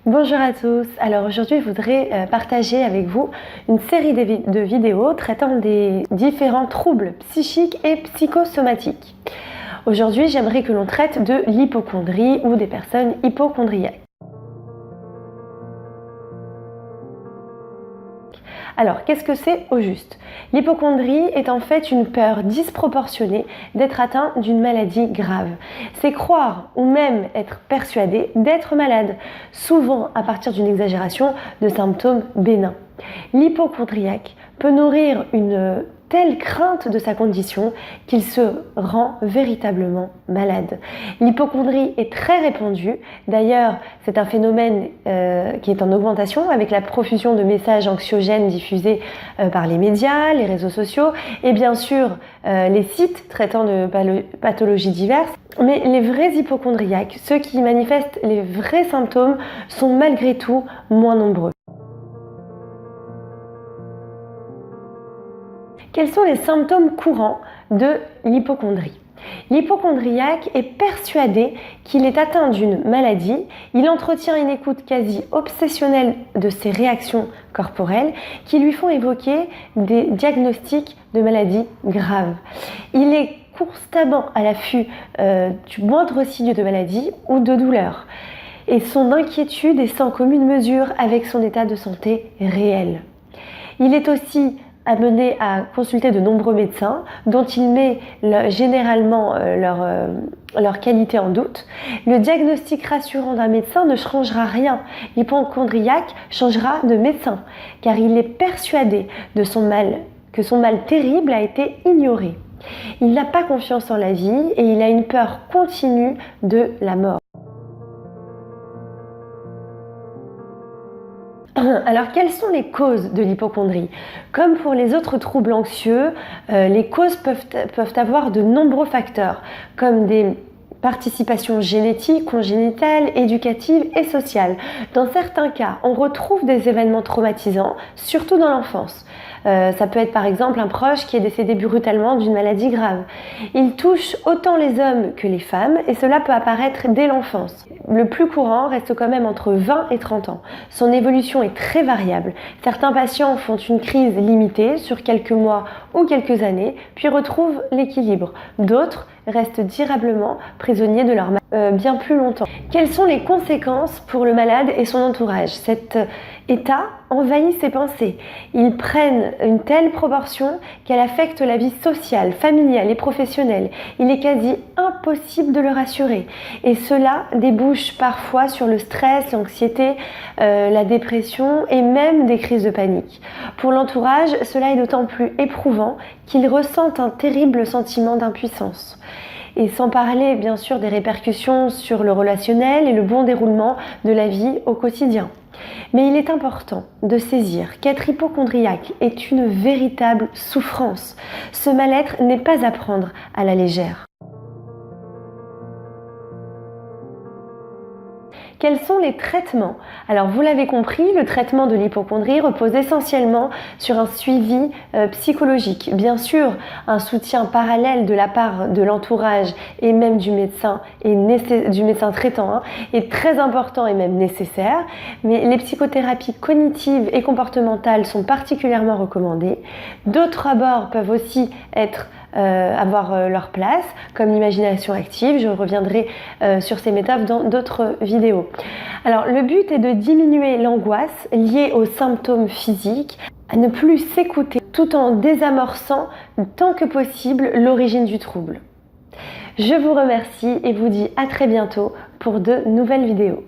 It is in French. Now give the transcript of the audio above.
Bonjour à tous, alors aujourd'hui je voudrais partager avec vous une série de vidéos traitant des différents troubles psychiques et psychosomatiques. Aujourd'hui j'aimerais que l'on traite de l'hypocondrie ou des personnes hypocondriaques. Alors, qu'est-ce que c'est au juste? L'hypocondrie est en fait une peur disproportionnée d'être atteint d'une maladie grave. C'est croire ou même être persuadé d'être malade, souvent à partir d'une exagération de symptômes bénins. L'hypocondriaque peut nourrir une telle crainte de sa condition qu'il se rend véritablement malade. L'hypocondrie est très répandue. D'ailleurs, c'est un phénomène qui est en augmentation avec la profusion de messages anxiogènes diffusés par les médias, les réseaux sociaux et bien sûr les sites traitant de pathologies diverses. Mais les vrais hypocondriaques, ceux qui manifestent les vrais symptômes, sont malgré tout moins nombreux. Quels sont les symptômes courants de l'hypocondrie? L'hypocondriaque est persuadé qu'il est atteint d'une maladie, il entretient une écoute quasi obsessionnelle de ses réactions corporelles qui lui font évoquer des diagnostics de maladies graves. Il est constamment à l'affût du moindre signe de maladie ou de douleur. Et son inquiétude est sans commune mesure avec son état de santé réel. Il est aussi amené à consulter de nombreux médecins dont il met généralement leur qualité en doute. Le diagnostic rassurant d'un médecin ne changera rien. L'hypocondriaque changera de médecin car il est persuadé de que son mal terrible a été ignoré. Il n'a pas confiance en la vie et il a une peur continue de la mort. Alors, quelles sont les causes de l'hypocondrie? Comme pour les autres troubles anxieux, les causes peuvent avoir de nombreux facteurs, comme des participations génétiques, congénitales, éducatives et sociales. Dans certains cas, on retrouve des événements traumatisants, surtout dans l'enfance. Ça peut être par exemple un proche qui est décédé brutalement d'une maladie grave. Il touche autant les hommes que les femmes et cela peut apparaître dès l'enfance. Le plus courant reste quand même entre 20 et 30 ans. Son évolution est très variable. Certains patients font une crise limitée sur quelques mois ou quelques années, puis retrouvent l'équilibre. D'autres restent durablement prisonniers de leur maladie bien plus longtemps. Quelles sont les conséquences pour le malade et son entourage? Cet état envahit ses pensées. Ils prennent une telle proportion qu'elle affecte la vie sociale, familiale et professionnelle. Il est quasi impossible de le rassurer. Et cela débouche parfois sur le stress, l'anxiété, la dépression et même des crises de panique. Pour l'entourage, cela est d'autant plus éprouvant qu'ils ressentent un terrible sentiment d'impuissance. Et sans parler bien sûr des répercussions sur le relationnel et le bon déroulement de la vie au quotidien. Mais il est important de saisir qu'être hypocondriaque est une véritable souffrance. Ce mal-être n'est pas à prendre à la légère. Quels sont les traitements? Alors vous l'avez compris, le traitement de l'hypocondrie repose essentiellement sur un suivi psychologique. Bien sûr, un soutien parallèle de la part de l'entourage et même du médecin traitant est très important et même nécessaire. Mais les psychothérapies cognitives et comportementales sont particulièrement recommandées. D'autres abords peuvent aussi avoir leur place, comme l'imagination active. Je reviendrai sur ces méthodes dans d'autres vidéos. Alors, le but est de diminuer l'angoisse liée aux symptômes physiques, à ne plus s'écouter tout en désamorçant tant que possible l'origine du trouble. Je vous remercie et vous dis à très bientôt pour de nouvelles vidéos.